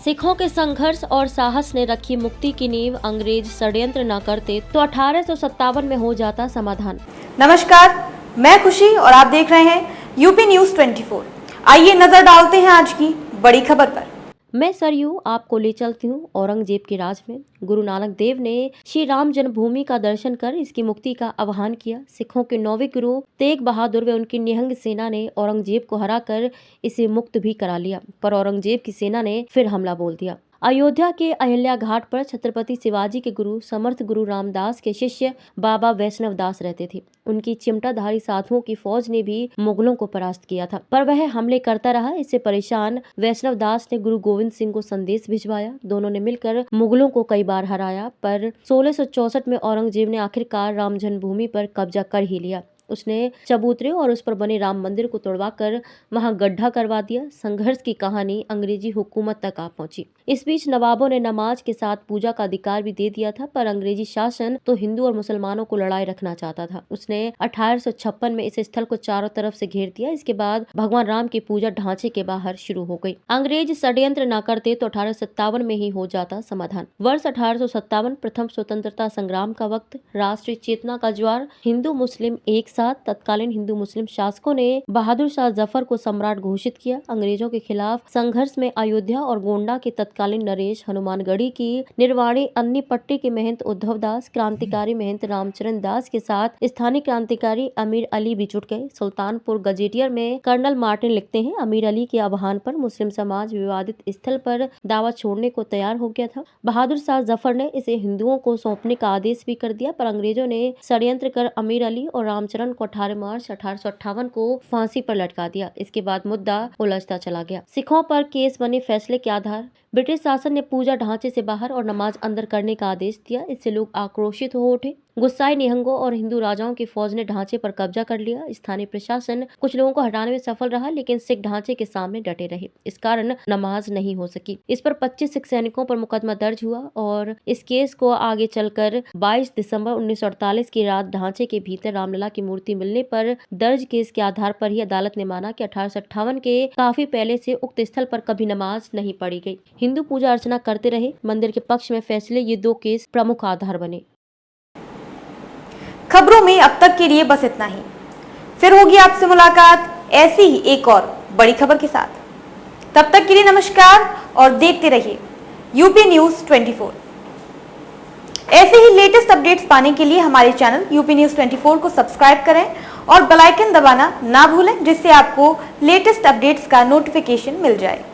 सिखों के संघर्ष और साहस ने रखी मुक्ति की नींव। अंग्रेज षड्यंत्र न करते तो 1857 में हो जाता समाधान। नमस्कार, मैं खुशी और आप देख रहे हैं यूपी न्यूज 24। आइए नजर डालते हैं आज की बड़ी खबर पर। मैं सरयू आपको ले चलती हूँ औरंगजेब के राज में। गुरु नानक देव ने श्री राम जन्मभूमि का दर्शन कर इसकी मुक्ति का आह्वान किया। सिखों के 9वें गुरु तेग बहादुर व उनकी निहंग सेना ने औरंगजेब को हराकर इसे मुक्त भी करा लिया, पर औरंगजेब की सेना ने फिर हमला बोल दिया। अयोध्या के अहिल्या घाट पर छत्रपति शिवाजी के गुरु समर्थ गुरु रामदास के शिष्य बाबा वैष्णव दास रहते थे। उनकी चिमटाधारी साधुओं की फौज ने भी मुगलों को परास्त किया था, पर वह हमले करता रहा। इससे परेशान वैष्णव दास ने गुरु गोविंद सिंह को संदेश भिजवाया। दोनों ने मिलकर मुगलों को कई बार हराया, पर 1664 में औरंगजेब ने आखिरकार राम जन्मभूमि पर कब्जा कर ही लिया। उसने चबूतरे और उस पर बने राम मंदिर को तोड़वाकर वहां गड्ढा करवा दिया। संघर्ष की कहानी अंग्रेजी हुकूमत तक आ पहुंची। इस बीच नवाबों ने नमाज के साथ पूजा का अधिकार भी दे दिया था, पर अंग्रेजी शासन तो हिंदू और मुसलमानों को लड़ाई रखना चाहता था। उसने 1856 में इस स्थल को चारों तरफ से घेर दिया। इसके बाद भगवान राम की पूजा ढांचे के बाहर शुरू हो गई। अंग्रेज षड्यंत्र न करते तो 1857 में ही हो जाता समाधान। वर्ष 1857 प्रथम स्वतंत्रता संग्राम का वक्त। राष्ट्रीय चेतना का ज्वार। हिंदू मुस्लिम एक साथ। तत्कालीन हिंदू मुस्लिम शासकों ने बहादुर शाह जफर को सम्राट घोषित किया। अंग्रेजों के खिलाफ संघर्ष में अयोध्या और गोंडा के तत्कालीन नरेश, हनुमानगढ़ी की निर्वाणी, अन्नी पट्टी के महंत उद्धव दास, क्रांतिकारी महंत रामचरण दास के साथ स्थानीय क्रांतिकारी अमीर अली भी जुट गए। सुल्तानपुर गजेटियर में कर्नल मार्टिन लिखते हैं, अमीर अली के आह्वान पर मुस्लिम समाज विवादित स्थल पर दावा छोड़ने को तैयार हो गया था। बहादुर शाह जफर ने इसे हिंदुओं को सौंपने का आदेश भी कर दिया, पर अंग्रेजों ने षड्यंत्र कर अमीर अली और रामचरण को 18 मार्च 1858 को फांसी पर लटका दिया। इसके बाद मुद्दा उलझता चला गया। सिखों पर केस बने फैसले के आधार। ब्रिटिश शासन ने पूजा ढांचे से बाहर और नमाज अंदर करने का आदेश दिया। इससे लोग आक्रोशित हो उठे। गुस्साए निहंगों और हिंदू राजाओं की फौज ने ढांचे पर कब्जा कर लिया। स्थानीय प्रशासन कुछ लोगों को हटाने में सफल रहा, लेकिन सिख ढांचे के सामने डटे रहे। इस कारण नमाज नहीं हो सकी। इस पर 25 सिख सैनिकों पर मुकदमा दर्ज हुआ और इस केस को आगे चलकर 22 दिसंबर 1948 की रात ढांचे के भीतर रामलला की मूर्ति मिलने पर दर्ज केस के आधार पर ही अदालत ने माना कि 1858 के काफी पहले से उक्त स्थल पर कभी नमाज नहीं पढ़ी गई। हिंदू पूजा अर्चना करते रहे। मंदिर के पक्ष में फैसले ये 2 केस प्रमुख आधार बने। खबरों में अब तक के लिए बस इतना ही। फिर होगी आपसे मुलाकात ऐसी ही एक और बड़ी खबर के साथ। तब तक के लिए नमस्कार और देखते रहिए यूपी न्यूज 24। ऐसे ही लेटेस्ट अपडेट्स पाने के लिए हमारे चैनल यूपी न्यूज 24 को सब्सक्राइब करें और बेल आइकन दबाना ना भूलें, जिससे आपको लेटेस्ट अपडेट्स का नोटिफिकेशन मिल जाए।